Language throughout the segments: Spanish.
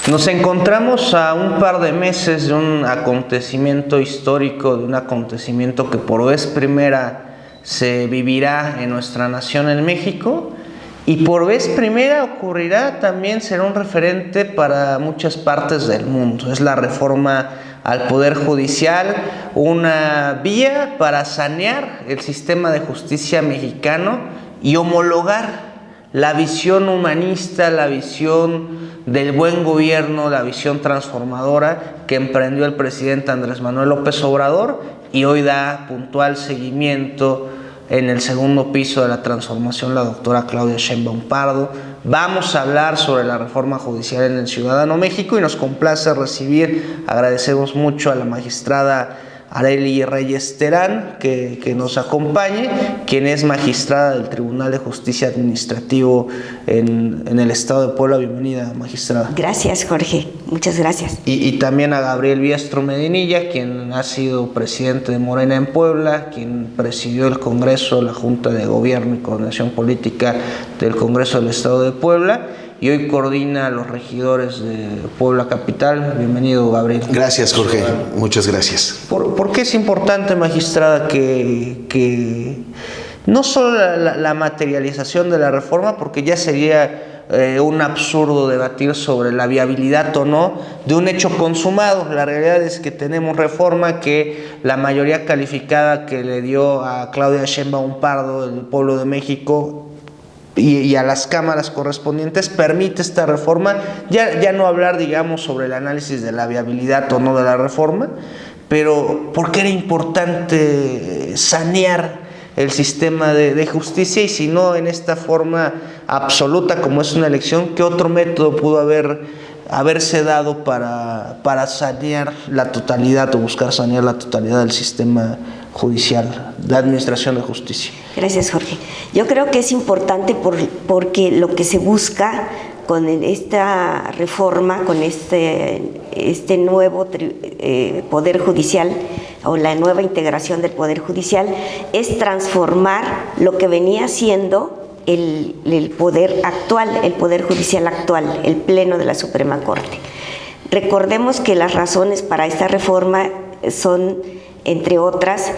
Nos encontramos a un par de meses de un acontecimiento histórico, de un acontecimiento que por vez primera se vivirá en nuestra nación, en México, y por vez primera ocurrirá también, será un referente para muchas partes del mundo. Es la reforma al Poder Judicial, una vía para sanear el sistema de justicia mexicano y homologar la visión humanista, la visión del buen gobierno, la visión transformadora que emprendió el presidente Andrés Manuel López Obrador y hoy da puntual seguimiento en el segundo piso de la transformación la doctora Claudia Sheinbaum Pardo. Vamos a hablar sobre la reforma judicial en el Ciudadano México y nos complace agradecemos mucho a la magistrada Arely Reyes Terán que nos acompañe, quien es magistrada del Tribunal de Justicia Administrativo en el Estado de Puebla. Bienvenida, magistrada. Gracias, Jorge. Muchas gracias. Y también a Gabriel Biestro Medinilla, quien ha sido presidente de Morena en Puebla, quien presidió el Congreso, la Junta de Gobierno y Coordinación Política del Congreso del Estado de Puebla, y hoy coordina a los regidores de Puebla Capital. Bienvenido, Gabriel. Gracias, Jorge. Muchas gracias. ¿Por qué es importante, magistrada, que no solo la materialización de la reforma, porque ya sería un absurdo debatir sobre la viabilidad o no de un hecho consumado? La realidad es que tenemos reforma que la mayoría calificada que le dio a Claudia Sheinbaum Pardo, el pueblo de México, y a las cámaras correspondientes permite esta reforma, ya no hablar, digamos, sobre el análisis de la viabilidad o no de la reforma, pero ¿por qué era importante sanear el sistema de justicia? Y si no en esta forma absoluta como es una elección, ¿qué otro método pudo haberse dado para sanear la totalidad o buscar sanear la totalidad del sistema judicial, de administración de justicia? Gracias, Jorge. Yo creo que es importante porque lo que se busca con esta reforma, con este nuevo Poder Judicial o la nueva integración del Poder Judicial, es transformar lo que venía siendo el poder actual, el Poder Judicial actual, el Pleno de la Suprema Corte. Recordemos que las razones para esta reforma son, entre otras,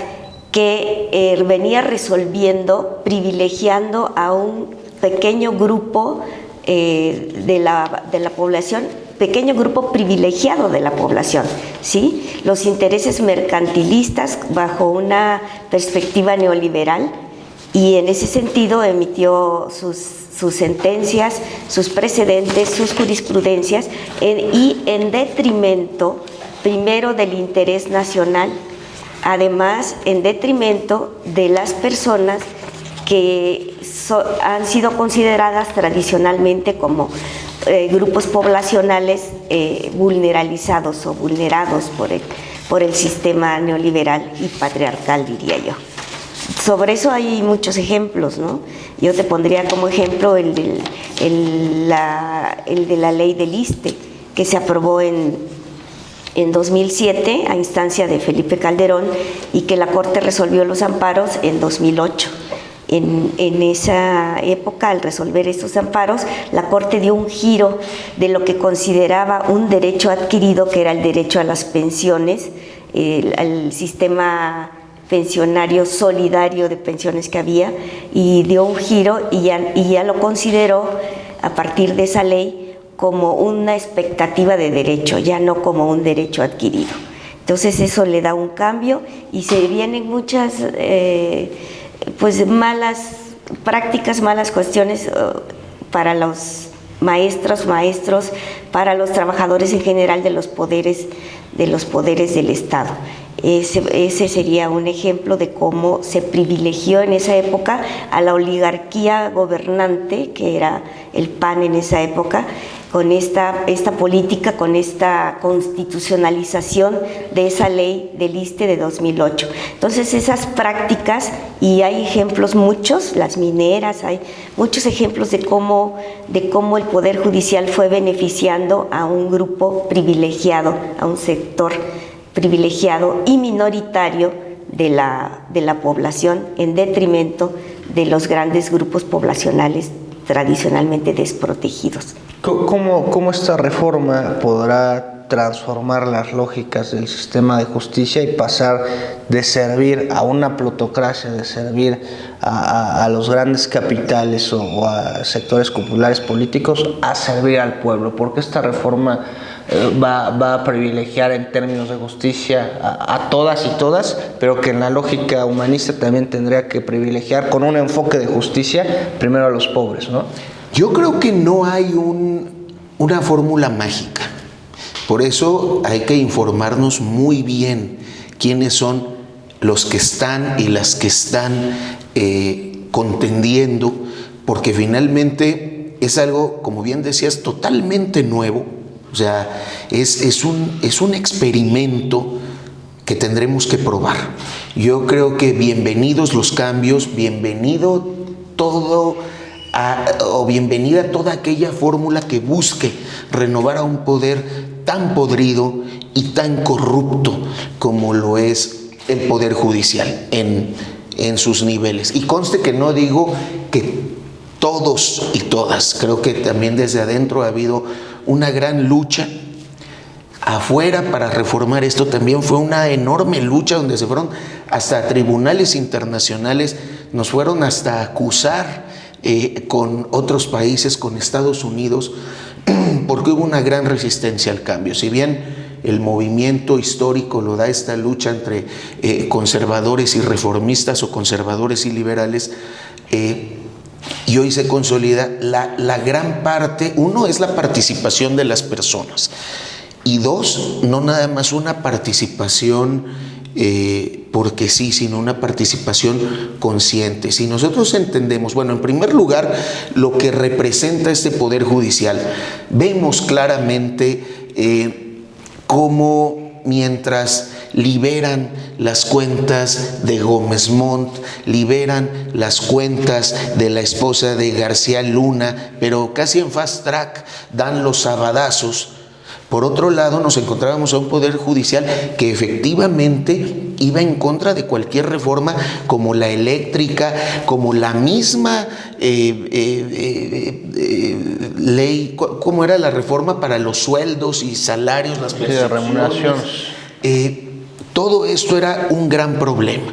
que venía resolviendo, privilegiando a un pequeño grupo de la población, pequeño grupo privilegiado de la población, ¿sí? Los intereses mercantilistas bajo una perspectiva neoliberal, y en ese sentido emitió sus sentencias, sus precedentes, sus jurisprudencias, y en detrimento, primero, del interés nacional, además en detrimento de las personas que han sido consideradas tradicionalmente como grupos poblacionales vulneralizados o vulnerados por el sistema neoliberal y patriarcal, diría yo. Sobre eso hay muchos ejemplos, ¿no? Yo te pondría como ejemplo el de la ley del ISSSTE, que se aprobó en 2007 a instancia de Felipe Calderón y que la Corte resolvió los amparos en 2008. En esa época, al resolver estos amparos, la Corte dio un giro de lo que consideraba un derecho adquirido, que era el derecho a las pensiones, al sistema pensionario solidario de pensiones que había, y dio un giro y ya lo consideró, a partir de esa ley, como una expectativa de derecho, ya no como un derecho adquirido. Entonces eso le da un cambio y se vienen muchas malas prácticas, malas cuestiones para los maestros, para los trabajadores en general de los poderes del Estado. Ese sería un ejemplo de cómo se privilegió en esa época a la oligarquía gobernante, que era el PAN en esa época, con esta política, con esta constitucionalización de esa ley del ISSSTE de 2008. Entonces esas prácticas, y hay ejemplos muchos, las mineras, hay muchos ejemplos de cómo el Poder Judicial fue beneficiando a un grupo privilegiado, a un sector privilegiado y minoritario de la población, en detrimento de los grandes grupos poblacionales tradicionalmente desprotegidos. ¿Cómo esta reforma podrá transformar las lógicas del sistema de justicia y pasar de servir a una plutocracia, de servir a los grandes capitales o a sectores populares políticos, a servir al pueblo? Porque esta reforma va a privilegiar en términos de justicia a todas y todas, pero que en la lógica humanista también tendría que privilegiar con un enfoque de justicia primero a los pobres, ¿no? Yo creo que no hay una fórmula mágica. Por eso hay que informarnos muy bien quiénes son los que están y las que están contendiendo, porque finalmente es algo, como bien decías, totalmente nuevo. O sea, es un experimento que tendremos que probar. Yo creo que bienvenidos los cambios, bienvenido todo o bienvenida toda aquella fórmula que busque renovar a un poder tan podrido y tan corrupto como lo es el Poder Judicial en sus niveles. Y conste que no digo que todos y todas, creo que también desde adentro ha habido una gran lucha. Afuera para reformar esto también fue una enorme lucha donde se fueron hasta tribunales internacionales, nos fueron hasta acusar con otros países, con Estados Unidos, porque hubo una gran resistencia al cambio. Si bien el movimiento histórico lo da esta lucha entre conservadores y reformistas o conservadores y liberales, y hoy se consolida la gran parte. Uno es la participación de las personas y dos, no nada más una participación porque sí, sino una participación consciente. Si nosotros entendemos, bueno, en primer lugar, lo que representa este Poder Judicial, vemos claramente cómo mientras liberan las cuentas de Gómez Montt, liberan las cuentas de la esposa de García Luna, pero casi en fast track dan los sabadazos. Por otro lado, nos encontrábamos a un Poder Judicial que efectivamente iba en contra de cualquier reforma, como la eléctrica, como la misma ley, ¿cómo era la reforma para los sueldos y salarios, las de remuneraciones? Todo esto era un gran problema.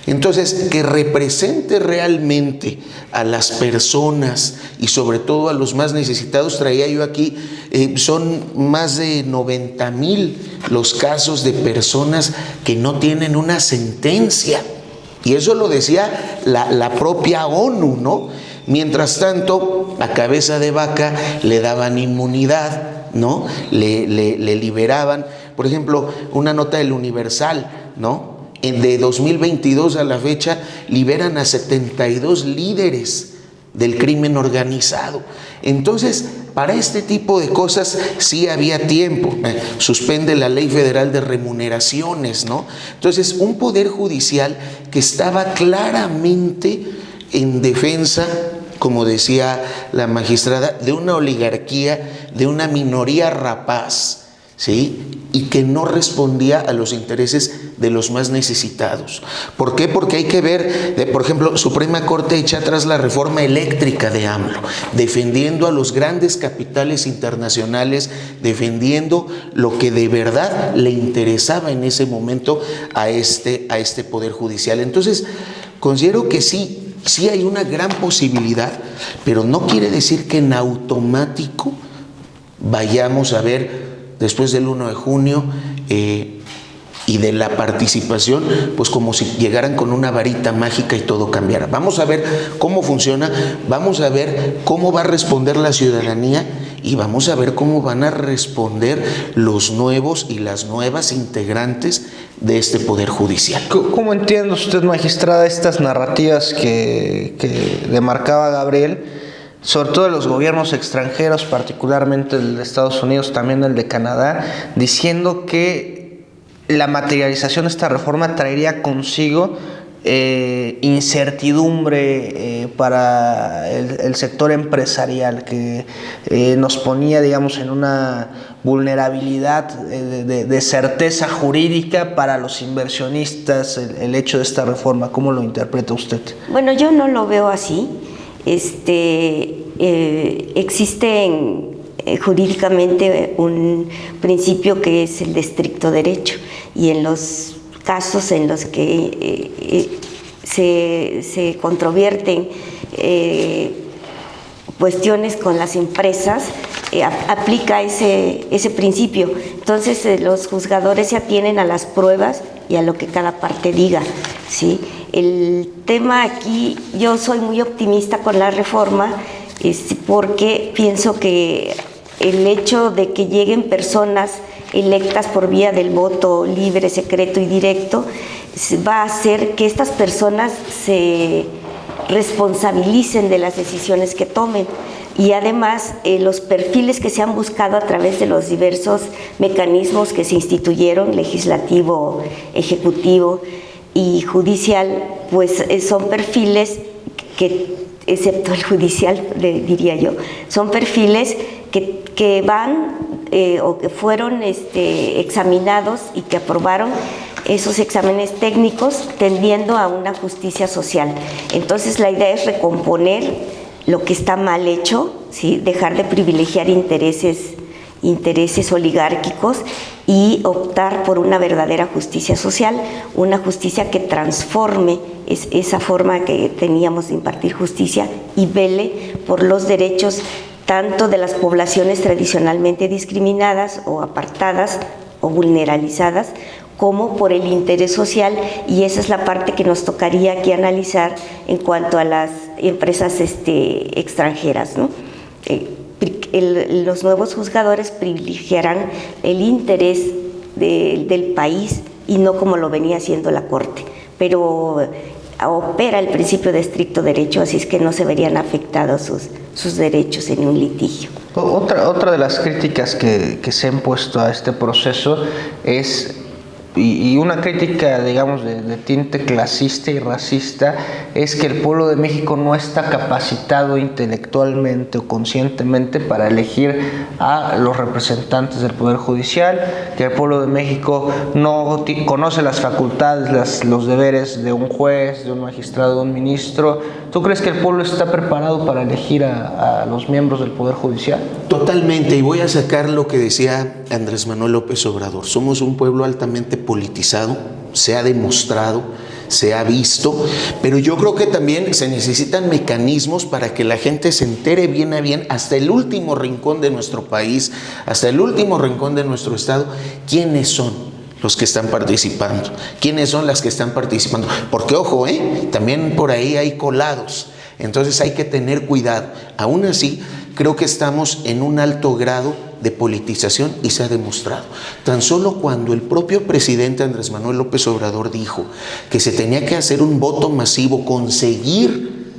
Entonces, que represente realmente a las personas y sobre todo a los más necesitados, traía yo aquí, son más de 90,000 los casos de personas que no tienen una sentencia. Y eso lo decía la propia ONU, ¿no? Mientras tanto, a cabeza de vaca le daban inmunidad, ¿no? Le liberaban. Por ejemplo, una nota del Universal, ¿no? De 2022 a la fecha, liberan a 72 líderes del crimen organizado. Entonces, para este tipo de cosas sí había tiempo. Suspende la Ley Federal de Remuneraciones, ¿no? Entonces, un Poder Judicial que estaba claramente en defensa, como decía la magistrada, de una oligarquía, de una minoría rapaz, ¿sí? Y que no respondía a los intereses de los más necesitados. ¿Por qué? Porque hay que ver, por ejemplo, Suprema Corte echa atrás la reforma eléctrica de AMLO, defendiendo a los grandes capitales internacionales, defendiendo lo que de verdad le interesaba en ese momento a este Poder Judicial. Entonces, considero que sí hay una gran posibilidad, pero no quiere decir que en automático vayamos a ver después del 1 de junio y de la participación, pues como si llegaran con una varita mágica y todo cambiara. Vamos a ver cómo funciona, vamos a ver cómo va a responder la ciudadanía y vamos a ver cómo van a responder los nuevos y las nuevas integrantes de este Poder Judicial. ¿Cómo entiende usted, magistrada, estas narrativas que demarcaba Gabriel, sobre todo de los gobiernos extranjeros, particularmente el de Estados Unidos, también el de Canadá, diciendo que la materialización de esta reforma traería consigo incertidumbre para el sector empresarial, que nos ponía, digamos, en una vulnerabilidad de certeza jurídica para los inversionistas el hecho de esta reforma? ¿Cómo lo interpreta usted? Bueno, yo no lo veo así. existe jurídicamente un principio que es el de estricto derecho, y en los casos en los que se controverten cuestiones con las empresas, aplica ese principio. Entonces los juzgadores se atienen a las pruebas y a lo que cada parte diga, ¿sí? El tema aquí, yo soy muy optimista con la reforma, porque pienso que el hecho de que lleguen personas electas por vía del voto libre, secreto y directo va a hacer que estas personas se responsabilicen de las decisiones que tomen. Y además los perfiles que se han buscado a través de los diversos mecanismos que se instituyeron, legislativo, ejecutivo y judicial, pues son perfiles que, excepto el judicial, diría yo, son perfiles que van o que fueron examinados y que aprobaron esos exámenes técnicos tendiendo a una justicia social. Entonces la idea es recomponer lo que está mal hecho, ¿sí? Dejar de privilegiar intereses oligárquicos y optar por una verdadera justicia social, una justicia que transforme esa forma que teníamos de impartir justicia y vele por los derechos tanto de las poblaciones tradicionalmente discriminadas o apartadas o vulnerabilizadas, como por el interés social, y esa es la parte que nos tocaría aquí analizar en cuanto a las empresas extranjeras, ¿no? Los nuevos juzgadores privilegiarán el interés del país y no como lo venía haciendo la Corte, pero opera el principio de estricto derecho, así es que no se verían afectados sus derechos en un litigio. Otra de las críticas que se han puesto a este proceso es, y una crítica, digamos, de tinte clasista y racista, es que el pueblo de México no está capacitado intelectualmente o conscientemente para elegir a los representantes del Poder Judicial, que el pueblo de México no conoce las facultades, los deberes de un juez, de un magistrado, de un ministro. ¿Tú crees que el pueblo está preparado para elegir a los miembros del Poder Judicial? Totalmente, y voy a sacar lo que decía Andrés Manuel López Obrador. Somos un pueblo altamente politizado, se ha demostrado, se ha visto, pero yo creo que también se necesitan mecanismos para que la gente se entere bien a bien, hasta el último rincón de nuestro país, hasta el último rincón de nuestro estado, quiénes son los que están participando, quiénes son las que están participando, porque ojo, también por ahí hay colados, entonces hay que tener cuidado. Aún así, creo que estamos en un alto grado de politización y se ha demostrado. Tan solo cuando el propio presidente Andrés Manuel López Obrador dijo que se tenía que hacer un voto masivo, conseguir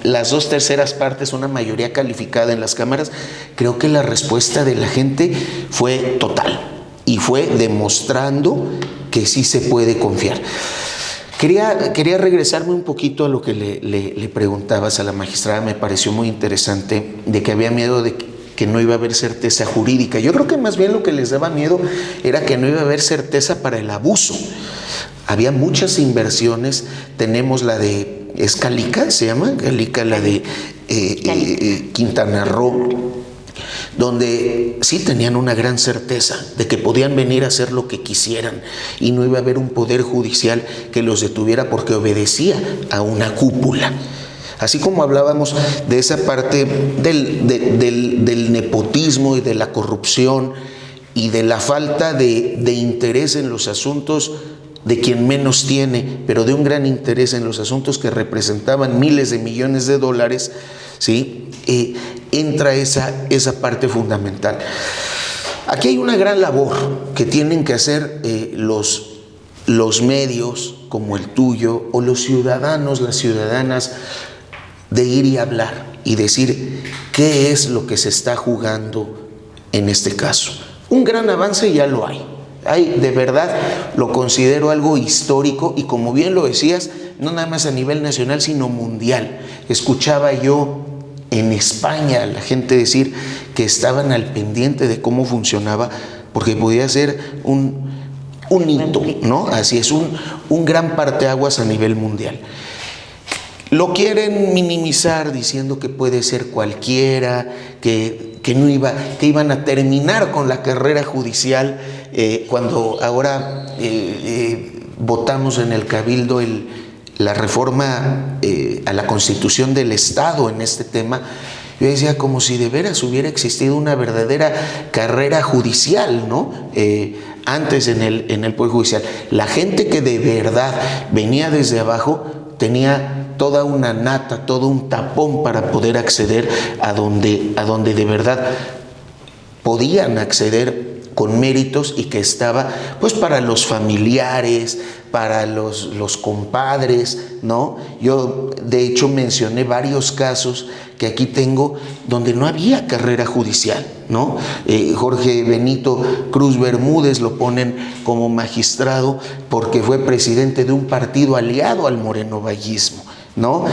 las 2/3 partes, una mayoría calificada en las cámaras, creo que la respuesta de la gente fue total y fue demostrando que sí se puede confiar. Quería regresarme un poquito a lo que le preguntabas a la magistrada. Me pareció muy interesante de que había miedo de que no iba a haber certeza jurídica. Yo creo que más bien lo que les daba miedo era que no iba a haber certeza para el abuso. Había muchas inversiones. Tenemos la de Calica, se llama Calica, la de Quintana Roo, donde sí tenían una gran certeza de que podían venir a hacer lo que quisieran y no iba a haber un poder judicial que los detuviera porque obedecía a una cúpula. Así como hablábamos de esa parte del nepotismo y de la corrupción y de la falta de interés en los asuntos de quien menos tiene, pero de un gran interés en los asuntos que representaban miles de millones de dólares, ¿sí? Entra esa parte fundamental. Aquí hay una gran labor que tienen que hacer los medios como el tuyo o los ciudadanos, las ciudadanas, de ir y hablar y decir qué es lo que se está jugando en este caso. Un gran avance ya lo hay. De verdad lo considero algo histórico y como bien lo decías, no nada más a nivel nacional sino mundial. Escuchaba yo en España a la gente decir que estaban al pendiente de cómo funcionaba porque podía ser un hito, ¿no? Así es, un gran parteaguas a nivel mundial. Lo quieren minimizar diciendo que puede ser cualquiera, que iban a terminar con la carrera judicial cuando ahora votamos en el Cabildo la reforma a la Constitución del Estado en este tema. Yo decía, como si de veras hubiera existido una verdadera carrera judicial, ¿no? Antes en el Poder Judicial. La gente que de verdad venía desde abajo tenía toda una nata, todo un tapón para poder acceder a donde de verdad podían acceder con méritos, y que estaba pues para los familiares, para los compadres, ¿no? Yo de hecho mencioné varios casos que aquí tengo donde no había carrera judicial, ¿no? Jorge Benito Cruz Bermúdez lo ponen como magistrado porque fue presidente de un partido aliado al morenovallismo, ¿no?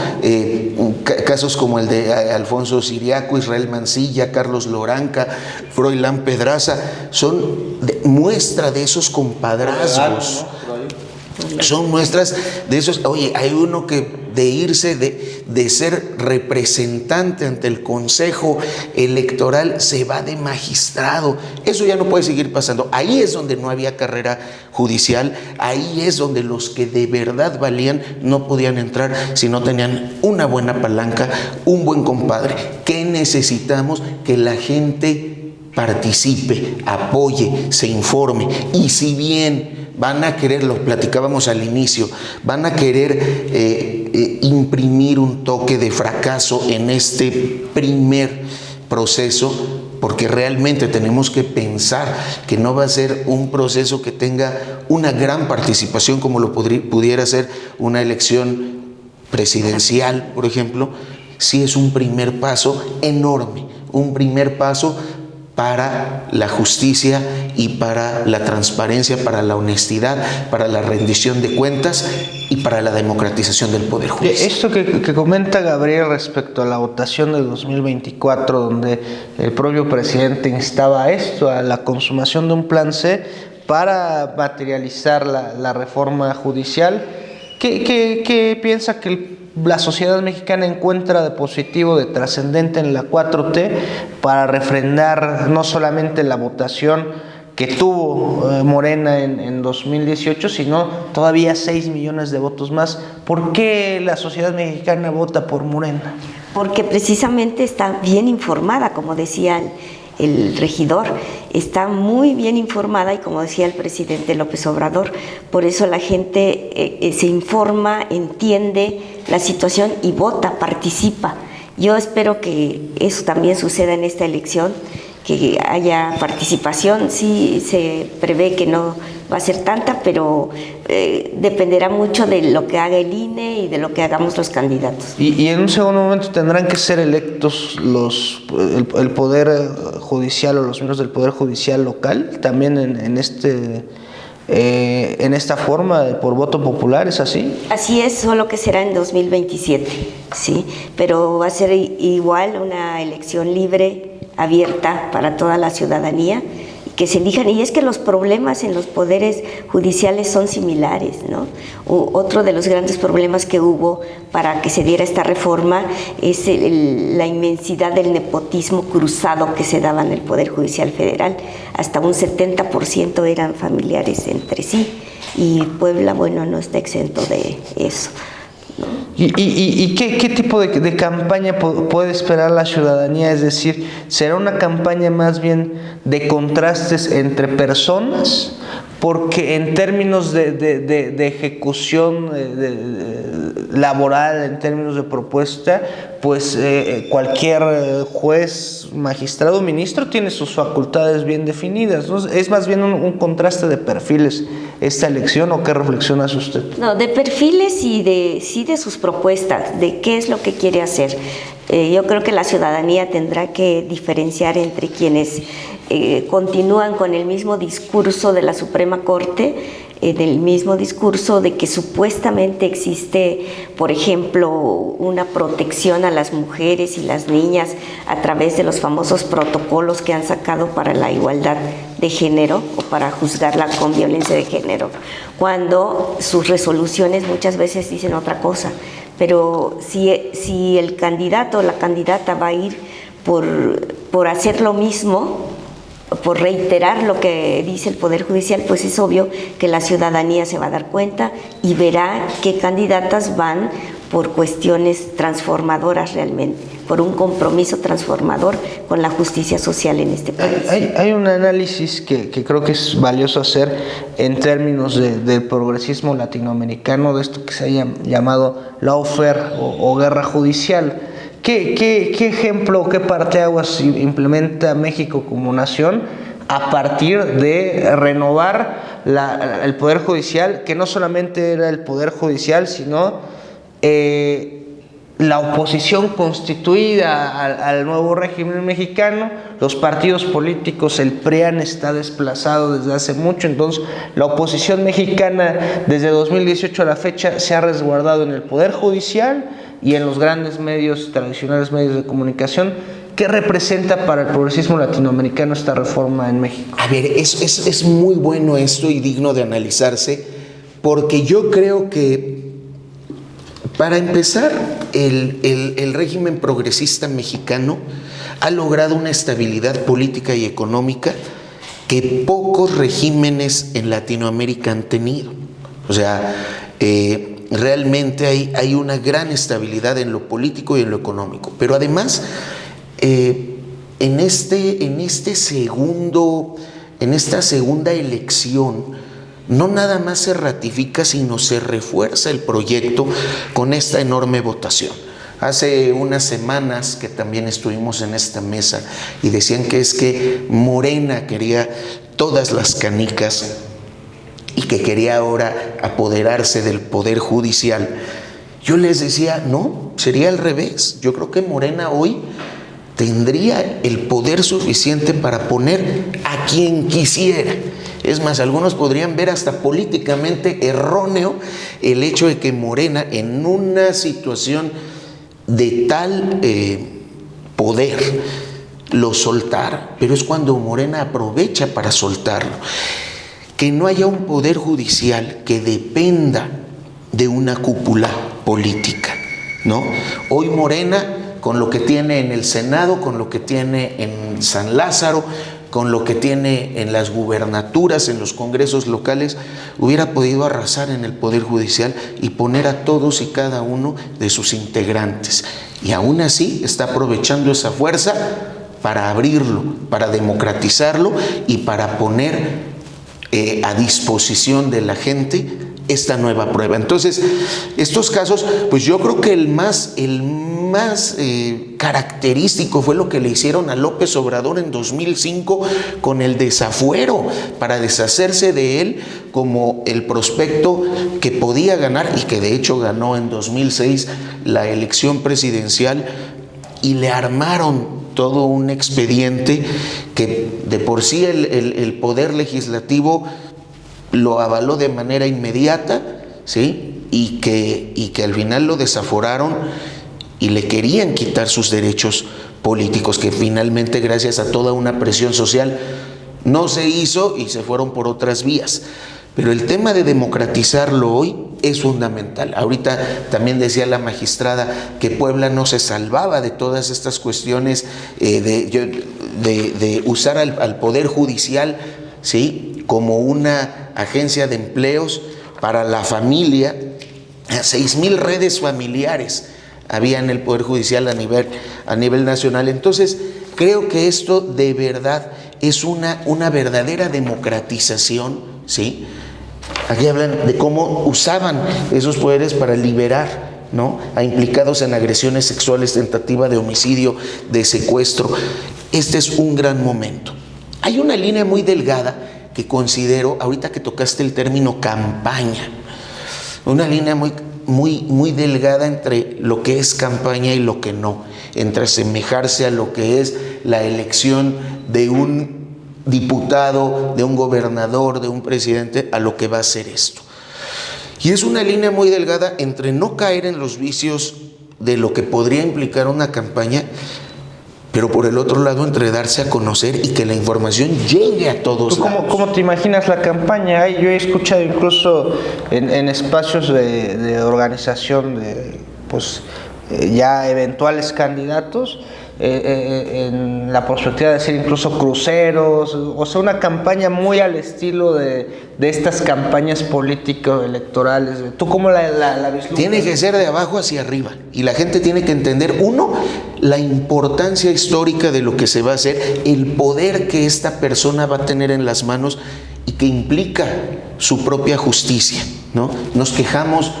Casos como el de Alfonso Siriaco, Israel Mancilla, Carlos Loranca, Froilán Pedraza, son muestra de esos compadrazgos. Son muestras de esos. Oye, hay uno que de irse de ser representante ante el Consejo Electoral se va de magistrado. Eso ya no puede seguir pasando. Ahí es donde no había carrera judicial, ahí es donde los que de verdad valían no podían entrar si no tenían una buena palanca, un buen compadre. ¿Qué necesitamos? Que la gente participe, apoye, se informe, y si bien van a querer, lo platicábamos al inicio, van a querer imprimir un toque de fracaso en este primer proceso, porque realmente tenemos que pensar que no va a ser un proceso que tenga una gran participación como lo pudiera ser una elección presidencial, por ejemplo. Sí es un primer paso enorme, un primer paso para la justicia y para la transparencia, para la honestidad, para la rendición de cuentas y para la democratización del Poder Judicial. Esto que comenta Gabriel respecto a la votación de 2024, donde el propio presidente instaba a esto, a la consumación de un plan C para materializar la reforma judicial, ¿qué piensa que la sociedad mexicana encuentra de positivo, de trascendente en la 4T para refrendar no solamente la votación que tuvo Morena en 2018, sino todavía 6 millones de votos más? ¿Por qué la sociedad mexicana vota por Morena? Porque precisamente está bien informada, como decía el regidor, está muy bien informada, y como decía el presidente López Obrador, por eso la gente se informa, entiende la situación y vota, participa. Yo espero que eso también suceda en esta elección, que haya participación. Sí se prevé que no va a ser tanta, pero dependerá mucho de lo que haga el INE y de lo que hagamos los candidatos. Y en un segundo momento tendrán que ser electos el Poder Judicial o los miembros del Poder Judicial local, también en esta forma por voto popular, ¿es así? Así es, solo que será en 2027, sí, pero va a ser igual una elección libre, abierta para toda la ciudadanía, que se elijan. Y es que los problemas en los poderes judiciales son similares, ¿no? Otro de los grandes problemas que hubo para que se diera esta reforma es la inmensidad del nepotismo cruzado que se daba en el Poder Judicial Federal. Hasta un 70% eran familiares entre sí, y Puebla, bueno, no está exento de eso, ¿no? ¿Y qué tipo de campaña puede esperar la ciudadanía? Es decir, ¿será una campaña más bien de contrastes entre personas? Porque en términos de ejecución laboral, en términos de propuesta, pues cualquier juez, magistrado, ministro tiene sus facultades bien definidas, ¿no? ¿Es más bien un contraste de perfiles esta elección, o qué reflexión hace usted? No, de perfiles y de sus propuestas, de qué es lo que quiere hacer. Yo creo que la ciudadanía tendrá que diferenciar entre quienes continúan con el mismo discurso de la Suprema Corte, del mismo discurso de que supuestamente existe, por ejemplo, una protección a las mujeres y las niñas a través de los famosos protocolos que han sacado para la igualdad de género o para juzgarla con violencia de género, cuando sus resoluciones muchas veces dicen otra cosa. Pero si el candidato o la candidata va a ir por hacer lo mismo, por reiterar lo que dice el Poder Judicial, pues es obvio que la ciudadanía se va a dar cuenta y verá qué candidatas van por cuestiones transformadoras realmente, por un compromiso transformador con la justicia social en este país. Hay un análisis que creo que es valioso hacer en términos del progresismo latinoamericano, de esto que se ha llamado lawfare o guerra judicial. ¿Qué ejemplo, qué parteaguas implementa México como nación a partir de renovar el Poder Judicial, que no solamente era el Poder Judicial, sino la oposición constituida al nuevo régimen mexicano? Los partidos políticos, el PRIAN está desplazado desde hace mucho, entonces la oposición mexicana desde 2018 a la fecha se ha resguardado en el Poder Judicial y en los grandes medios, tradicionales medios de comunicación. ¿Qué representa para el progresismo latinoamericano esta reforma en México? A ver, es muy bueno esto y digno de analizarse, porque yo creo que, para empezar, el régimen progresista mexicano ha logrado una estabilidad política y económica que pocos regímenes en Latinoamérica han tenido. O sea, realmente hay una gran estabilidad en lo político y en lo económico. Pero además, en esta segunda elección, no nada más se ratifica, sino se refuerza el proyecto con esta enorme votación. Hace unas semanas que también estuvimos en esta mesa y decían que es que Morena quería todas las canicas y que quería ahora apoderarse del Poder Judicial. Yo les decía, no, sería al revés. Yo creo que Morena hoy tendría el poder suficiente para poner a quien quisiera. Es más, algunos podrían ver hasta políticamente erróneo el hecho de que Morena, en una situación de tal poder, lo soltara. Pero es cuando Morena aprovecha para soltarlo. Que no haya un poder judicial que dependa de una cúpula política, ¿no? Hoy Morena, con lo que tiene en el Senado, con lo que tiene en San Lázaro, con lo que tiene en las gubernaturas, en los congresos locales, hubiera podido arrasar en el Poder Judicial y poner a todos y cada uno de sus integrantes. Y aún así está aprovechando esa fuerza para abrirlo, para democratizarlo y para poner a disposición de la gente esta nueva prueba. Entonces, estos casos, pues yo creo que el más característico fue lo que le hicieron a López Obrador en 2005 con el desafuero, para deshacerse de él como el prospecto que podía ganar, y que de hecho ganó en 2006 la elección presidencial, y le armaron todo un expediente que de por sí el Poder Legislativo lo avaló de manera inmediata, ¿sí? Y que al final lo desaforaron y le querían quitar sus derechos políticos, que finalmente, gracias a toda una presión social, no se hizo y se fueron por otras vías. Pero el tema de democratizarlo hoy es fundamental. Ahorita también decía la magistrada que Puebla no se salvaba de todas estas cuestiones de usar al Poder Judicial, ¿sí?, como una agencia de empleos para la familia. 6,000 redes familiares había en el Poder Judicial a nivel nacional. Entonces, creo que esto de verdad es una verdadera democratización, ¿sí? Aquí hablan de cómo usaban esos poderes para liberar, ¿no?, a implicados en agresiones sexuales, tentativa de homicidio, de secuestro. Este es un gran momento. Hay una línea muy delgada que considero, ahorita que tocaste el término campaña, una línea muy delgada entre lo que es campaña y lo que no, entre asemejarse a lo que es la elección de un diputado, de un gobernador, de un presidente, a lo que va a ser esto. Y es una línea muy delgada entre no caer en los vicios de lo que podría implicar una campaña, pero por el otro lado entre darse a conocer y que la información llegue a todos lados. ¿Cómo te imaginas la campaña? Yo he escuchado incluso en espacios de organización de ya eventuales candidatos, en la perspectiva de hacer incluso cruceros, o sea, una campaña muy al estilo de estas campañas político-electorales. ¿Tú cómo la vislumbras? Tiene que ser de abajo hacia arriba, y la gente tiene que entender, uno, la importancia histórica de lo que se va a hacer, el poder que esta persona va a tener en las manos y que implica su propia justicia, ¿no? Nos quejamos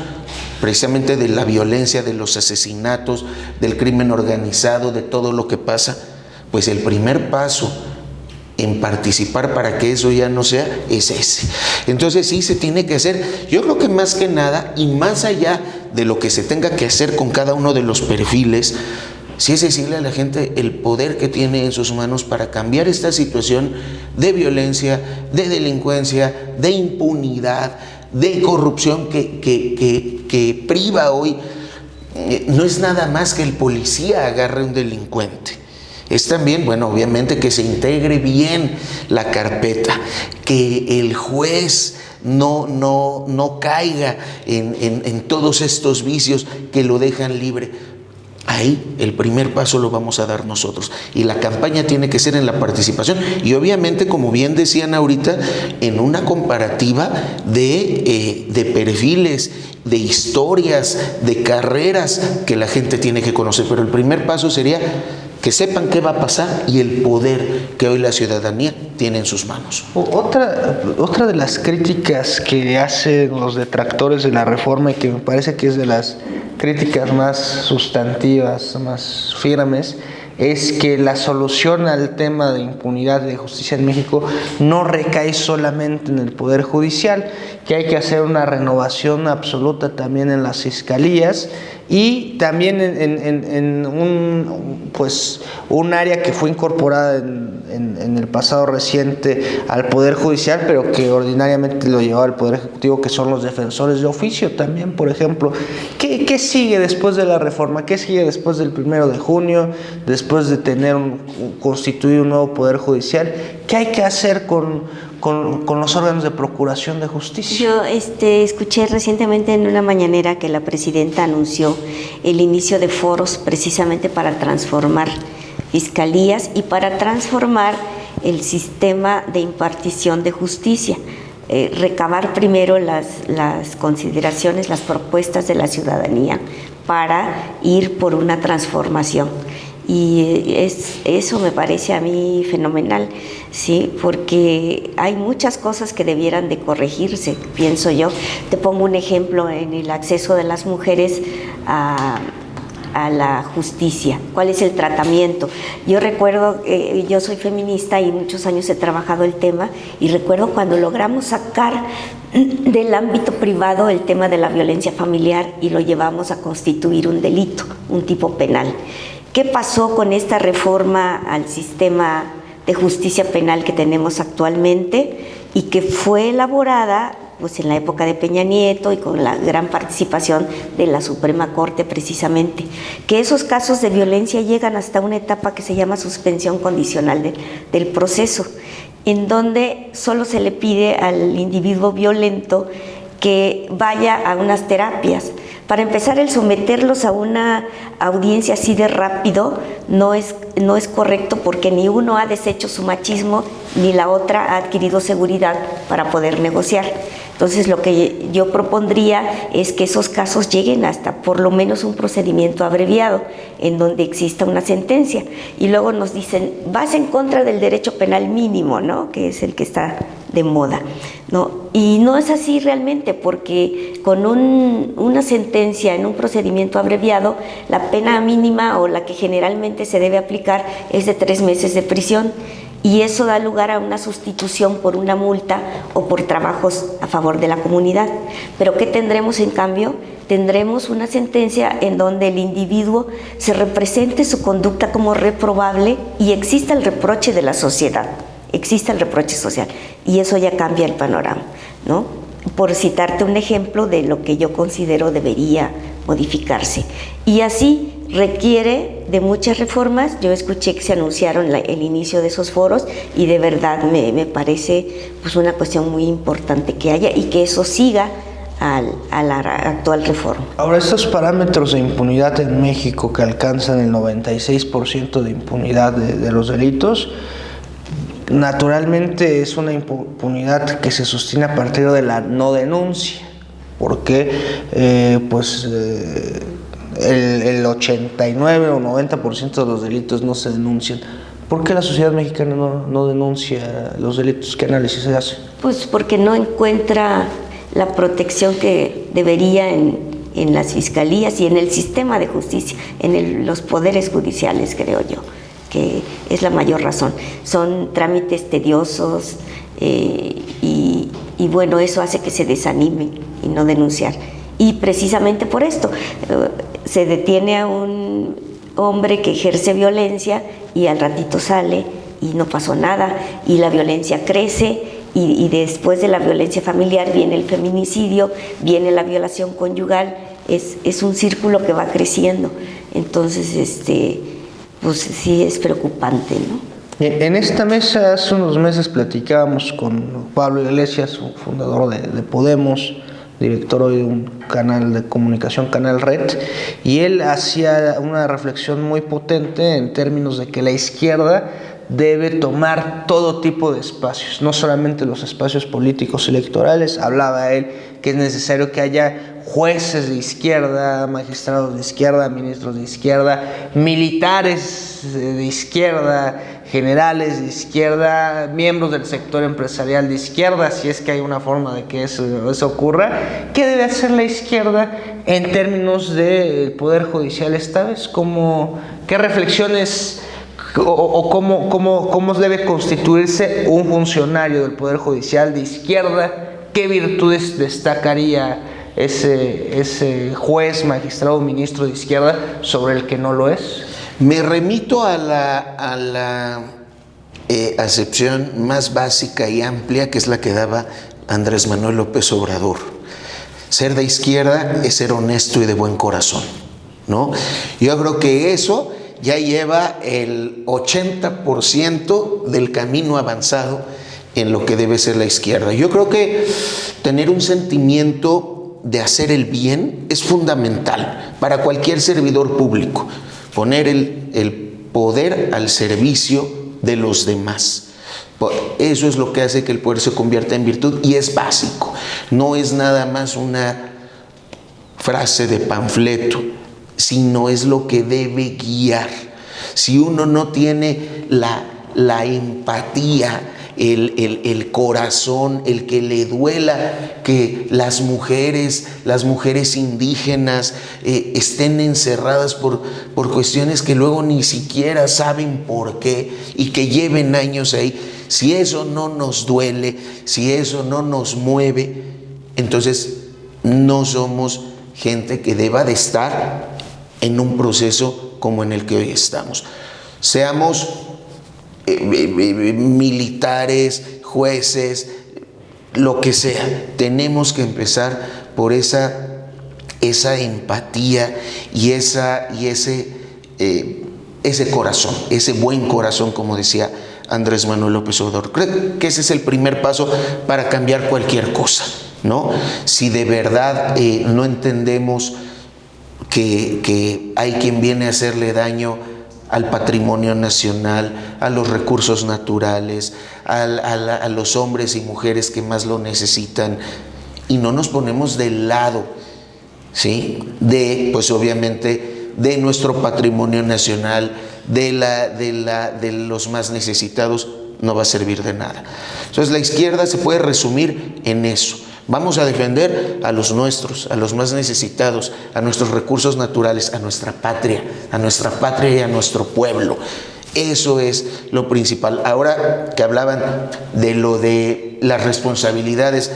precisamente de la violencia, de los asesinatos, del crimen organizado, de todo lo que pasa. Pues el primer paso en participar para que eso ya no sea es ese. Entonces sí se tiene que hacer, yo creo que más que nada, y más allá de lo que se tenga que hacer con cada uno de los perfiles, sí es decirle a la gente el poder que tiene en sus manos para cambiar esta situación de violencia, de delincuencia, de impunidad, de corrupción que priva hoy. No es nada más que el policía agarre a un delincuente. Es también, bueno, obviamente que se integre bien la carpeta, que el juez no caiga en todos estos vicios que lo dejan libre. Ahí el primer paso lo vamos a dar nosotros, y la campaña tiene que ser en la participación y obviamente, como bien decían ahorita, en una comparativa de perfiles, de historias, de carreras que la gente tiene que conocer, pero el primer paso sería que sepan qué va a pasar y el poder que hoy la ciudadanía tiene en sus manos. Otra de las críticas que hacen los detractores de la reforma, y que me parece que es de las críticas más sustantivas, más firmes, es que la solución al tema de impunidad de justicia en México no recae solamente en el Poder Judicial, que hay que hacer una renovación absoluta también en las fiscalías y también en un área que fue incorporada en el pasado reciente al Poder Judicial, pero que ordinariamente lo llevaba el Poder Ejecutivo, que son los defensores de oficio también, por ejemplo. ¿Qué sigue después de la reforma? ¿Qué sigue después del 1 de junio, después de tener constituido un nuevo Poder Judicial? ¿Qué hay que hacer con los órganos de procuración de justicia? Yo escuché recientemente en una mañanera que la presidenta anunció el inicio de foros precisamente para transformar fiscalías y para transformar el sistema de impartición de justicia. Recabar primero las consideraciones, las propuestas de la ciudadanía para ir por una transformación. Y eso me parece a mí fenomenal, ¿sí? Porque hay muchas cosas que debieran de corregirse, pienso yo. Te pongo un ejemplo en el acceso de las mujeres a la justicia. ¿Cuál es el tratamiento? Yo recuerdo, yo soy feminista y muchos años he trabajado el tema, y recuerdo cuando logramos sacar del ámbito privado el tema de la violencia familiar y lo llevamos a constituir un delito, un tipo penal. ¿Qué pasó con esta reforma al sistema de justicia penal que tenemos actualmente y que fue elaborada pues en la época de Peña Nieto y con la gran participación de la Suprema Corte precisamente? Que esos casos de violencia llegan hasta una etapa que se llama suspensión condicional del proceso, en donde solo se le pide al individuo violento que vaya a unas terapias. Para empezar, el someterlos a una audiencia así de rápido no es correcto, porque ni uno ha deshecho su machismo ni la otra ha adquirido seguridad para poder negociar. Entonces, lo que yo propondría es que esos casos lleguen hasta por lo menos un procedimiento abreviado en donde exista una sentencia. Y luego nos dicen, vas en contra del derecho penal mínimo, ¿no? Que es el que está de moda, ¿no? Y no es así realmente, porque con una sentencia en un procedimiento abreviado, la pena mínima o la que generalmente se debe aplicar es de 3 meses de prisión, y eso da lugar a una sustitución por una multa o por trabajos a favor de la comunidad. Pero ¿qué tendremos en cambio? Tendremos una sentencia en donde el individuo se represente su conducta como reprobable y exista el reproche de la sociedad, exista el reproche social, y eso ya cambia el panorama, ¿no? Por citarte un ejemplo de lo que yo considero debería modificarse. Y así requiere de muchas reformas. Yo escuché que se anunciaron el inicio de esos foros y de verdad me parece pues una cuestión muy importante que haya y que eso siga a la actual reforma. Ahora, estos parámetros de impunidad en México que alcanzan el 96% de impunidad de los delitos, naturalmente es una impunidad que se sostiene a partir de la no denuncia, porque el 89 o 90% de los delitos no se denuncian. ¿Por qué la sociedad mexicana no denuncia los delitos? ¿Qué análisis se hace? Pues porque no encuentra la protección que debería en las fiscalías y en el sistema de justicia, en los poderes judiciales, creo yo, que es la mayor razón. Son trámites tediosos y bueno, eso hace que se desanimen y no denunciar. Y precisamente por esto, se detiene a un hombre que ejerce violencia y al ratito sale y no pasó nada, y la violencia crece, y después de la violencia familiar viene el feminicidio, viene la violación conyugal, es un círculo que va creciendo. Entonces, pues sí es preocupante, ¿no? En esta mesa hace unos meses platicábamos con Pablo Iglesias, fundador de Podemos, director hoy de un canal de comunicación, Canal Red, y él hacía una reflexión muy potente en términos de que la izquierda debe tomar todo tipo de espacios, no solamente los espacios políticos electorales. Hablaba él que es necesario que haya jueces de izquierda, magistrados de izquierda, ministros de izquierda, militares de izquierda, generales de izquierda, miembros del sector empresarial de izquierda, si es que hay una forma de que eso ocurra. ¿Qué debe hacer la izquierda en términos del Poder Judicial esta vez? ¿Qué reflexiones o cómo debe constituirse un funcionario del Poder Judicial de izquierda? ¿Qué virtudes destacaría ese juez, magistrado, ministro de izquierda sobre el que no lo es? Me remito a la acepción más básica y amplia, que es la que daba Andrés Manuel López Obrador. Ser de izquierda es ser honesto y de buen corazón, ¿no? Yo creo que eso ya lleva el 80% del camino avanzado en lo que debe ser la izquierda. Yo creo que tener un sentimiento de hacer el bien es fundamental para cualquier servidor público. Poner el poder al servicio de los demás. Eso es lo que hace que el poder se convierta en virtud y es básico. No es nada más una frase de panfleto, sino es lo que debe guiar. Si uno no tiene la empatía, el corazón, el que le duela que las mujeres indígenas estén encerradas por cuestiones que luego ni siquiera saben por qué y que lleven años ahí, si eso no nos duele, si eso no nos mueve, entonces no somos gente que deba de estar en un proceso como en el que hoy estamos. Seamos militares, jueces, lo que sea, tenemos que empezar por esa empatía y ese corazón, ese buen corazón, como decía Andrés Manuel López Obrador. Creo que ese es el primer paso para cambiar cualquier cosa, ¿no? Si de verdad no entendemos que hay quien viene a hacerle daño al patrimonio nacional, a los recursos naturales, a los hombres y mujeres que más lo necesitan, y no nos ponemos del lado, ¿sí?, pues obviamente de nuestro patrimonio nacional, de los más necesitados, no va a servir de nada. Entonces la izquierda se puede resumir en eso. Vamos a defender a los nuestros, a los más necesitados, a nuestros recursos naturales, a nuestra patria y a nuestro pueblo. Eso es lo principal. Ahora que hablaban de lo de las responsabilidades,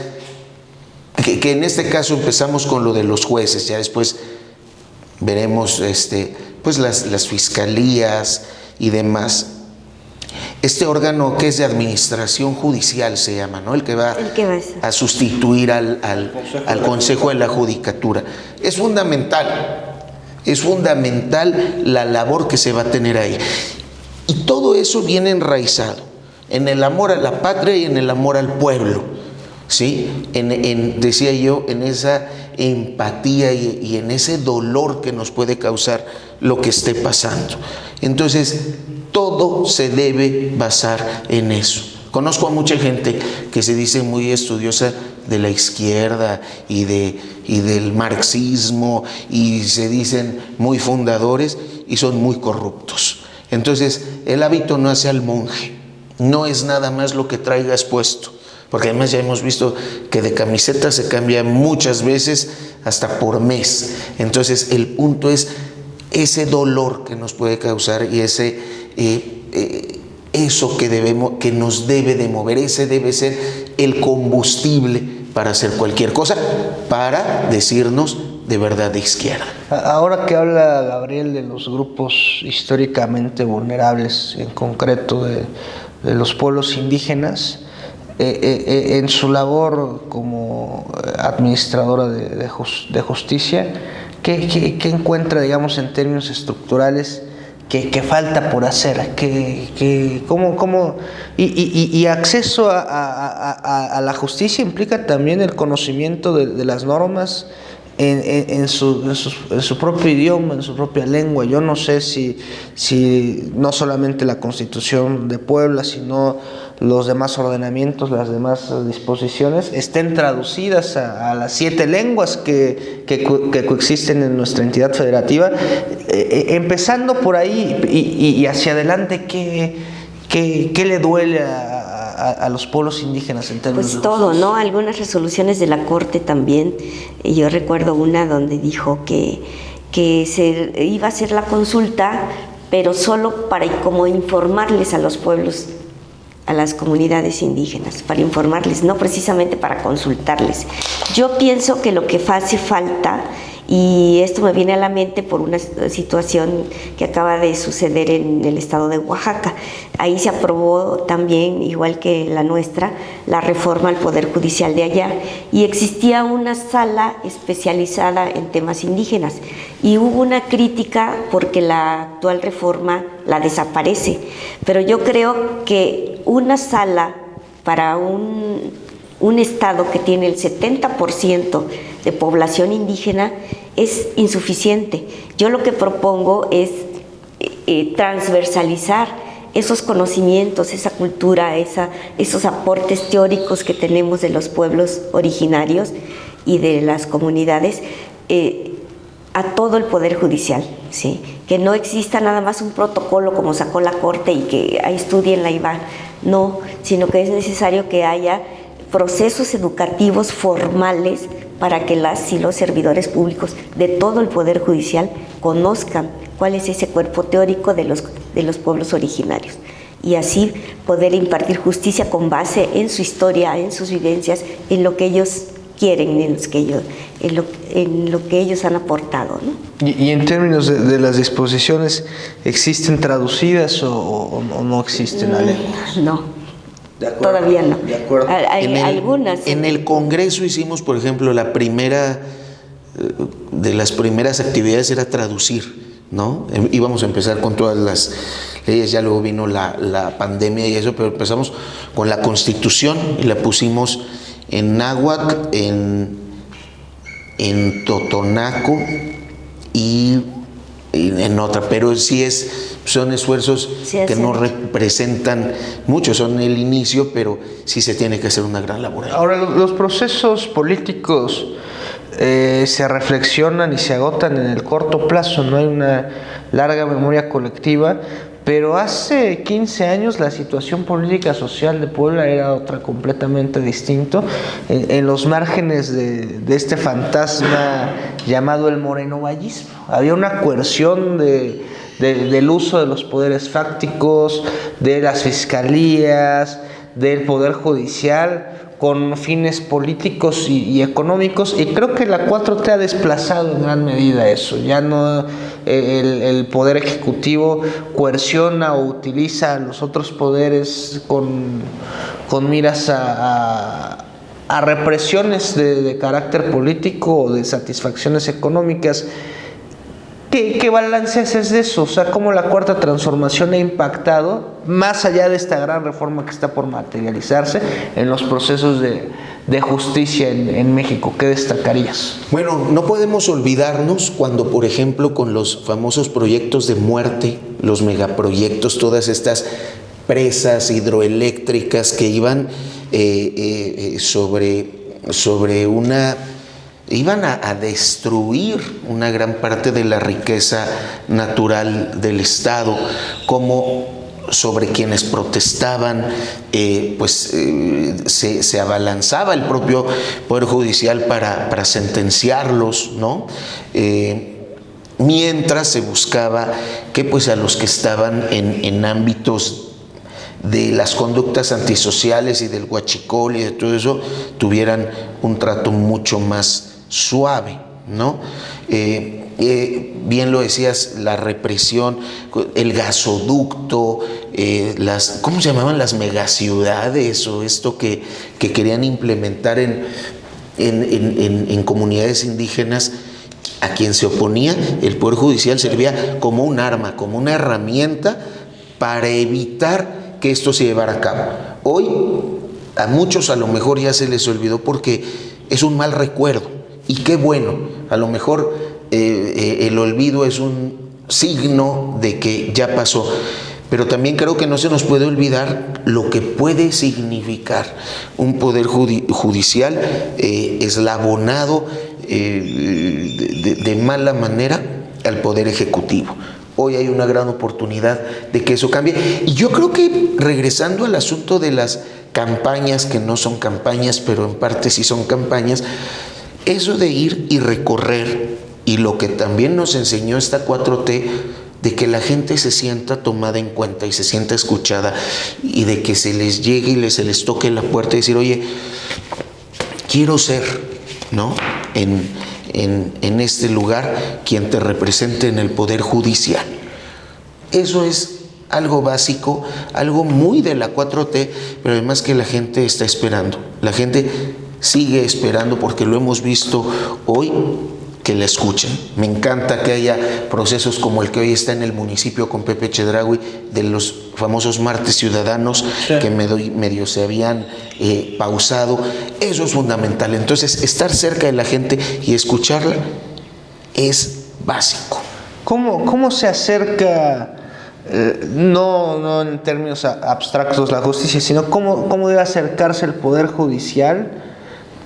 que en este caso empezamos con lo de los jueces, ya después veremos pues las fiscalías y demás. Este órgano que es de administración judicial se llama, ¿no? El que va a sustituir al Consejo de la Judicatura. Es fundamental. Es fundamental la labor que se va a tener ahí. Y todo eso viene enraizado en el amor a la patria y en el amor al pueblo, ¿sí? Decía yo, en esa empatía y en ese dolor que nos puede causar lo que esté pasando. Entonces, todo se debe basar en eso. Conozco a mucha gente que se dice muy estudiosa de la izquierda y del marxismo, y se dicen muy fundadores y son muy corruptos. Entonces, el hábito no hace al monje, no es nada más lo que traigas puesto, porque además ya hemos visto que de camiseta se cambia muchas veces hasta por mes. Entonces, el punto es ese dolor que nos puede causar y ese eso que nos debe de mover, ese debe ser el combustible para hacer cualquier cosa, para decirnos de verdad de izquierda. Ahora que habla Gabriel de los grupos históricamente vulnerables, en concreto de los pueblos indígenas, en su labor como administradora de justicia, ¿qué encuentra, digamos, en términos estructurales que falta por hacer? ¿Cómo? Y acceso a la justicia implica también el conocimiento de las normas en su propio idioma, en su propia lengua. Yo no sé si no solamente la Constitución de Puebla, sino los demás ordenamientos, las demás disposiciones estén traducidas a las 7 lenguas que coexisten en nuestra entidad federativa. Empezando por ahí y hacia adelante, ¿qué le duele a los pueblos indígenas en términos pues todo, ¿no? Algunas resoluciones de la Corte también. Yo recuerdo una donde dijo que se iba a hacer la consulta, pero solo para como informarles a los pueblos, a las comunidades indígenas, para informarles, no precisamente para consultarles. Yo pienso que lo que hace falta, y esto me viene a la mente por una situación que acaba de suceder en el estado de Oaxaca. Ahí se aprobó también, igual que la nuestra, la reforma al Poder Judicial de allá, y existía una sala especializada en temas indígenas, y hubo una crítica porque la actual reforma la desaparece, pero yo creo que una sala para un estado que tiene el 70% de población indígena es insuficiente. Yo lo que propongo es transversalizar esos conocimientos, esa cultura, esos aportes teóricos que tenemos de los pueblos originarios y de las comunidades a todo el Poder Judicial, ¿sí? Que no exista nada más un protocolo como sacó la Corte y que ahí estudienla y van, no, sino que es necesario que haya procesos educativos formales para que las y los servidores públicos de todo el Poder Judicial conozcan cuál es ese cuerpo teórico de los pueblos originarios, y así poder impartir justicia con base en su historia, en sus vivencias, en lo que ellos quieren, en lo que ellos han aportado, ¿no? Y en términos de las disposiciones, ¿existen traducidas o no existen, Ale? No. Todavía no. De acuerdo. Hay algunas. En el Congreso hicimos, por ejemplo, la primera de las primeras actividades era traducir, ¿no? Íbamos a empezar con todas las leyes, ya luego vino la pandemia y eso, pero empezamos con la Constitución y la pusimos en náhuatl, en totonaco y en otra, pero sí son esfuerzos que no representan mucho, son el inicio, pero sí se tiene que hacer una gran labor. Ahora, los procesos políticos se reflexionan y se agotan en el corto plazo, no hay una larga memoria colectiva, pero hace 15 años la situación política social de Puebla era otra, completamente distinto, en los márgenes de este fantasma llamado el morenovallismo. Había una coerción del uso de los poderes fácticos, de las fiscalías, del Poder Judicial, con fines políticos y económicos, y creo que la 4T ha desplazado en gran medida eso. Ya no el Poder Ejecutivo coerciona o utiliza a los otros poderes con miras a represiones de carácter político o de satisfacciones económicas. ¿Qué balance haces de eso? O sea, cómo la Cuarta Transformación ha impactado, más allá de esta gran reforma que está por materializarse, en los procesos de justicia en México. ¿Qué destacarías? Bueno, no podemos olvidarnos cuando, por ejemplo, con los famosos proyectos de muerte, los megaproyectos, todas estas presas hidroeléctricas que iban iban a destruir una gran parte de la riqueza natural del Estado, como sobre quienes protestaban, se abalanzaba el propio Poder Judicial para sentenciarlos, ¿no? Mientras se buscaba que pues a los que estaban en ámbitos de las conductas antisociales y del huachicol y de todo eso tuvieran un trato mucho más suave, ¿no? Bien lo decías, la represión, el gasoducto, ¿cómo se llamaban? Las megaciudades, o esto que querían implementar en comunidades indígenas. A quien se oponía, el Poder Judicial servía como un arma, como una herramienta para evitar que esto se llevara a cabo. Hoy a muchos a lo mejor ya se les olvidó porque es un mal recuerdo, y qué bueno, a lo mejor el olvido es un signo de que ya pasó, pero también creo que no se nos puede olvidar lo que puede significar un poder judicial eslabonado de mala manera al poder ejecutivo. Hoy hay una gran oportunidad de que eso cambie. Y yo creo que, regresando al asunto de las campañas, que no son campañas, pero en parte sí son campañas, eso de ir y recorrer, y lo que también nos enseñó esta 4T, de que la gente se sienta tomada en cuenta y se sienta escuchada, y de que se les llegue y se les toque la puerta y decir, oye, quiero ser, ¿no?, en este lugar quien te represente en el Poder Judicial. Eso es algo básico, algo muy de la 4T, pero además que la gente está esperando. La gente sigue esperando, porque lo hemos visto hoy, que la escuchen. Me encanta que haya procesos como el que hoy está en el municipio con Pepe Chedraui, de los famosos martes ciudadanos, sí, que medio se habían pausado. Eso es fundamental. Entonces, estar cerca de la gente y escucharla es básico. ¿Cómo se acerca, no en términos abstractos, la justicia, sino cómo debe acercarse el Poder Judicial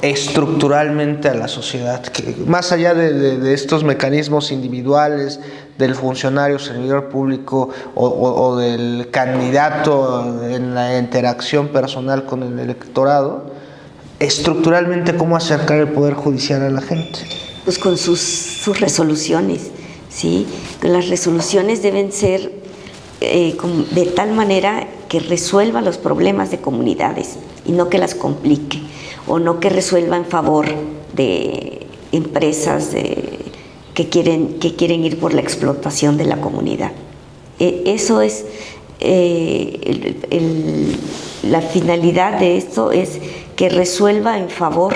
estructuralmente a la sociedad, que más allá de estos mecanismos individuales del funcionario, servidor público o del candidato en la interacción personal con el electorado, estructuralmente cómo acercar el Poder Judicial a la gente? Pues con sus resoluciones, ¿sí? Las resoluciones deben ser de tal manera que resuelva los problemas de comunidades y no que las complique, o no que resuelva en favor de empresas que quieren ir por la explotación de la comunidad. Eso es la finalidad de esto, es que resuelva en favor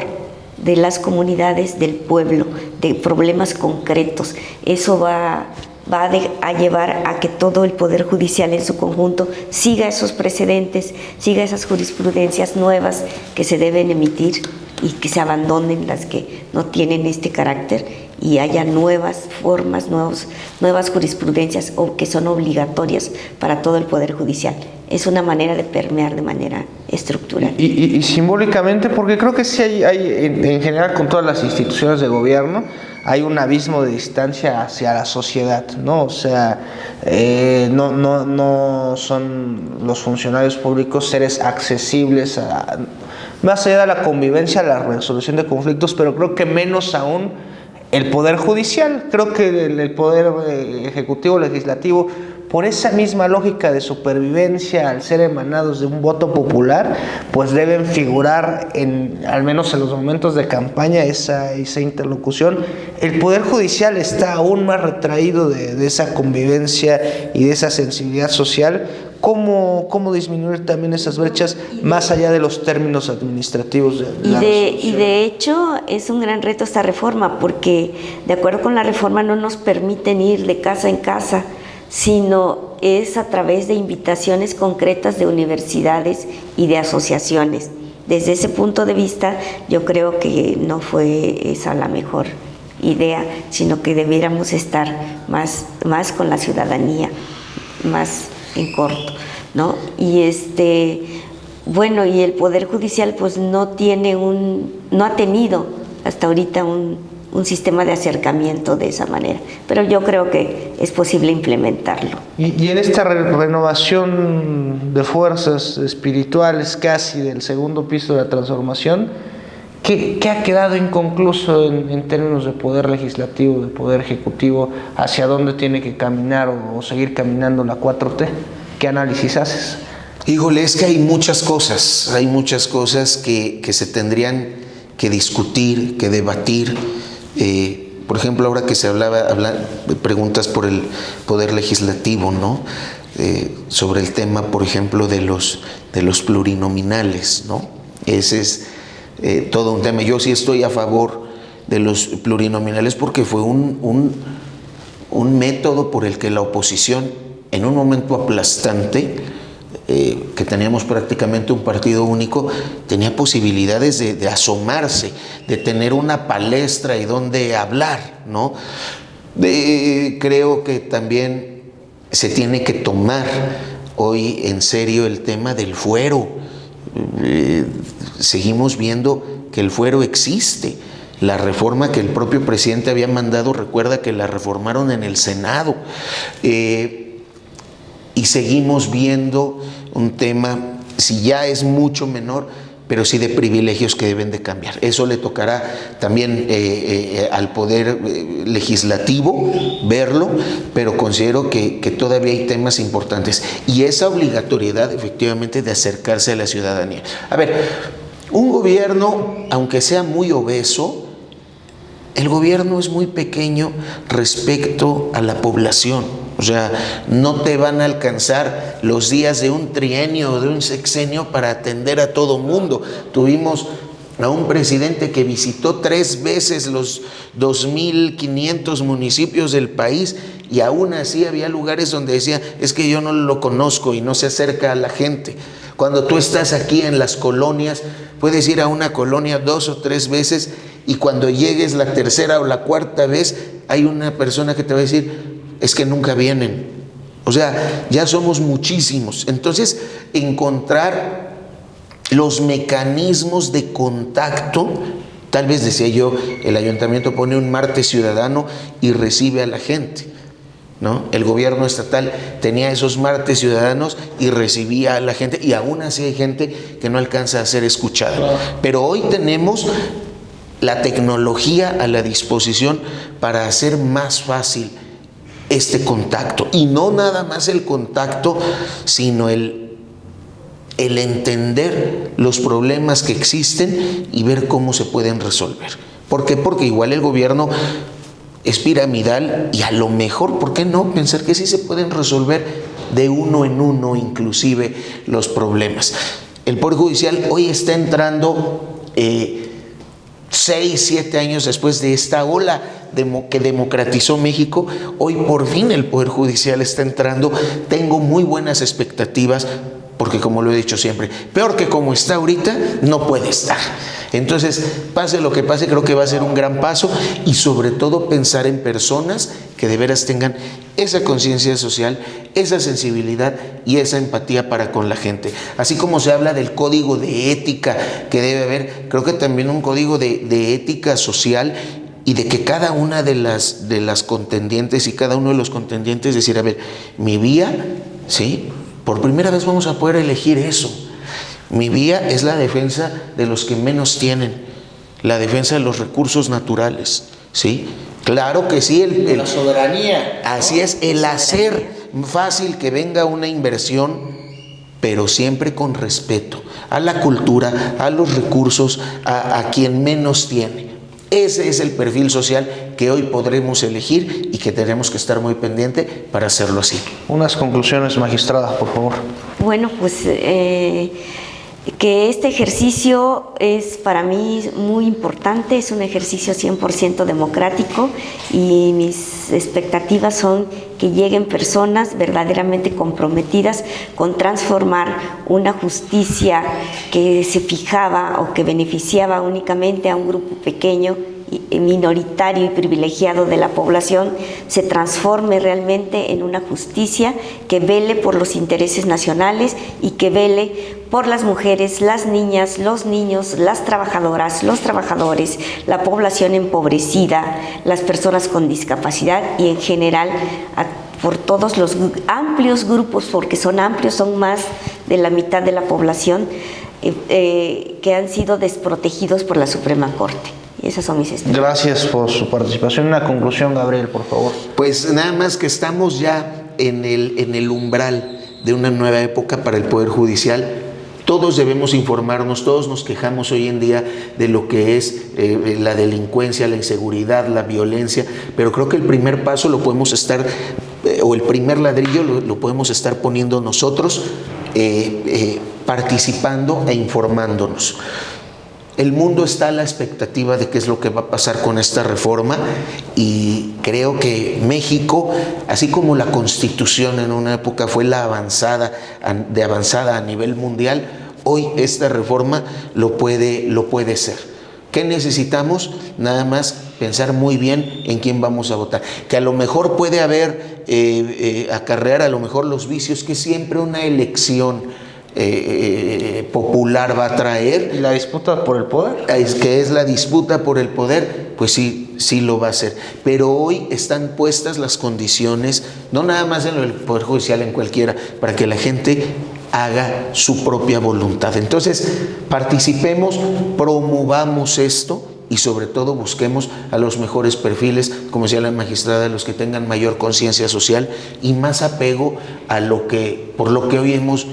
de las comunidades, del pueblo, de problemas concretos. Eso va a llevar a que todo el Poder Judicial en su conjunto siga esos precedentes, siga esas jurisprudencias nuevas que se deben emitir, y que se abandonen las que no tienen este carácter, y haya nuevas formas, nuevas jurisprudencias o que son obligatorias para todo el Poder Judicial. Es una manera de permear de manera estructural. Y simbólicamente, porque creo que sí hay en general con todas las instituciones de gobierno, hay un abismo de distancia hacia la sociedad, ¿no? O sea, no son los funcionarios públicos seres accesibles más allá de la convivencia, la resolución de conflictos, pero creo que menos aún el Poder Judicial. Creo que el Poder Ejecutivo, Legislativo, por esa misma lógica de supervivencia, al ser emanados de un voto popular, pues deben figurar al menos en los momentos de campaña, esa interlocución. El Poder Judicial está aún más retraído de esa convivencia y de esa sensibilidad social cómo disminuir también esas brechas más allá de los términos administrativos de la y de hecho es un gran reto esta reforma, porque de acuerdo con la reforma no nos permiten ir de casa en casa, sino es a través de invitaciones concretas de universidades y de asociaciones. Desde ese punto de vista, yo creo que no fue esa la mejor idea, sino que debiéramos estar más con la ciudadanía, más en corto, ¿no? Y bueno, y el Poder Judicial pues no ha tenido hasta ahorita un sistema de acercamiento de esa manera, pero yo creo que es posible implementarlo. Y en esta renovación de fuerzas espirituales casi del segundo piso de la transformación, ¿qué ha quedado inconcluso en términos de poder legislativo, de poder ejecutivo? ¿Hacia dónde tiene que caminar o seguir caminando la 4T? ¿Qué análisis haces? Híjole, es que hay muchas cosas que se tendrían que discutir, que debatir. Por ejemplo, ahora que se preguntas por el poder legislativo, ¿no? Sobre el tema, por ejemplo, de los plurinominales, ¿no? Ese es todo un tema. Yo sí estoy a favor de los plurinominales porque fue un método por el que la oposición, en un momento aplastante, que teníamos prácticamente un partido único, tenía posibilidades de asomarse, de tener una palestra y donde hablar, ¿no? Creo que también se tiene que tomar hoy en serio el tema del fuero. Seguimos viendo que el fuero existe. La reforma que el propio presidente había mandado, recuerda que la reformaron en el Senado. Y seguimos viendo un tema, si ya es mucho menor, pero sí de privilegios que deben de cambiar. Eso le tocará también al Poder Legislativo verlo, pero considero que todavía hay temas importantes. Y esa obligatoriedad, efectivamente, de acercarse a la ciudadanía. A ver, un gobierno, aunque sea muy obeso, el gobierno es muy pequeño respecto a la población. O sea, no te van a alcanzar los días de un trienio o de un sexenio para atender a todo mundo. Tuvimos a un presidente que visitó 3 veces los 2.500 municipios del país y aún así había lugares donde decía, es que yo no lo conozco y no se acerca a la gente. Cuando tú estás aquí en las colonias, puedes ir a una colonia 2 o 3 veces y cuando llegues la tercera o la cuarta vez, hay una persona que te va a decir, es que nunca vienen. O sea, ya somos muchísimos. Entonces, encontrar los mecanismos de contacto, tal vez decía yo, el ayuntamiento pone un martes ciudadano y recibe a la gente, ¿no? El gobierno estatal tenía esos martes ciudadanos y recibía a la gente, y aún así hay gente que no alcanza a ser escuchada. Pero hoy tenemos la tecnología a la disposición para hacer más fácil este contacto, y no nada más el contacto, sino el entender los problemas que existen y ver cómo se pueden resolver. ¿Por qué? Porque igual el gobierno es piramidal y a lo mejor, ¿por qué no? Pensar que sí se pueden resolver de uno en uno inclusive los problemas. El Poder Judicial hoy está entrando 6, 7 años después de esta ola que democratizó México. Hoy por fin el Poder Judicial está entrando. Tengo muy buenas expectativas porque, como lo he dicho siempre, peor que como está ahorita no puede estar. Entonces, pase lo que pase, creo que va a ser un gran paso, y sobre todo pensar en personas que de veras tengan esa conciencia social, esa sensibilidad y esa empatía para con la gente. Así como se habla del código de ética que debe haber, creo que también un código de ética social, y de que cada una de las contendientes y cada uno de los contendientes decir, a ver, mi vía, ¿sí? Por primera vez vamos a poder elegir eso. Mi vía es la defensa de los que menos tienen, la defensa de los recursos naturales, ¿sí? Claro que sí, la soberanía. Así es, el hacer fácil que venga una inversión, pero siempre con respeto a la cultura, a los recursos, a quien menos tiene. Ese es el perfil social que hoy podremos elegir y que tenemos que estar muy pendiente para hacerlo así. Unas conclusiones, magistrada, por favor. Bueno, pues que este ejercicio es para mí muy importante, es un ejercicio 100% democrático y mis expectativas son que lleguen personas verdaderamente comprometidas con transformar una justicia que se fijaba o que beneficiaba únicamente a un grupo pequeño, minoritario y privilegiado de la población, se transforme realmente en una justicia que vele por los intereses nacionales y que vele por las mujeres, las niñas, los niños, las trabajadoras, los trabajadores, la población empobrecida, las personas con discapacidad y en general por todos los amplios grupos, porque son amplios, son más de la mitad de la población que han sido desprotegidos por la Suprema Corte. Y esas son mis expectativas. Gracias por su participación. Una conclusión, Gabriel, por favor. Pues nada más que estamos ya en el umbral de una nueva época para el Poder Judicial. Todos debemos informarnos, todos nos quejamos hoy en día de lo que es la delincuencia, la inseguridad, la violencia, pero creo que el primer paso lo podemos estar, o el primer ladrillo lo podemos estar poniendo nosotros, participando e informándonos. El mundo está a la expectativa de qué es lo que va a pasar con esta reforma y creo que México, así como la Constitución en una época fue la avanzada a nivel mundial, hoy esta reforma lo puede ser. ¿Qué necesitamos? Nada más pensar muy bien en quién vamos a votar. Que a lo mejor puede haber, acarrear a lo mejor los vicios que siempre una elección popular va a traer. ¿Y la disputa por el poder? Que es la disputa por el poder, pues sí lo va a hacer. Pero hoy están puestas las condiciones, no nada más en el Poder Judicial, en cualquiera, para que la gente haga su propia voluntad. Entonces, participemos, promovamos esto y sobre todo busquemos a los mejores perfiles, como decía la magistrada, los que tengan mayor conciencia social y más apego a por lo que hoy hemos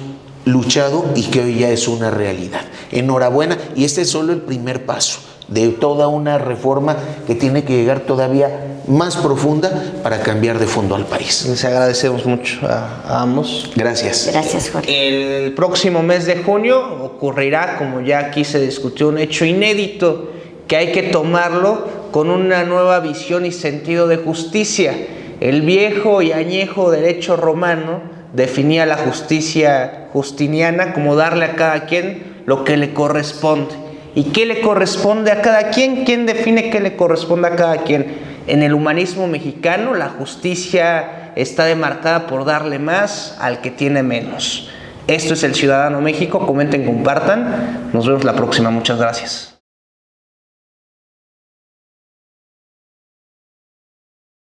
luchado y que hoy ya es una realidad. Enhorabuena, y este es solo el primer paso de toda una reforma que tiene que llegar todavía más profunda para cambiar de fondo al país. Les agradecemos mucho a ambos. Gracias. Gracias, Jorge. El próximo mes de junio ocurrirá, como ya aquí se discutió, un hecho inédito que hay que tomarlo con una nueva visión y sentido de justicia. El viejo y añejo derecho romano definía la justicia justiniana como darle a cada quien lo que le corresponde. ¿Y qué le corresponde a cada quien? ¿Quién define qué le corresponde a cada quien? En el humanismo mexicano, la justicia está demarcada por darle más al que tiene menos. Esto es El Ciudadano México. Comenten, compartan. Nos vemos la próxima. Muchas gracias.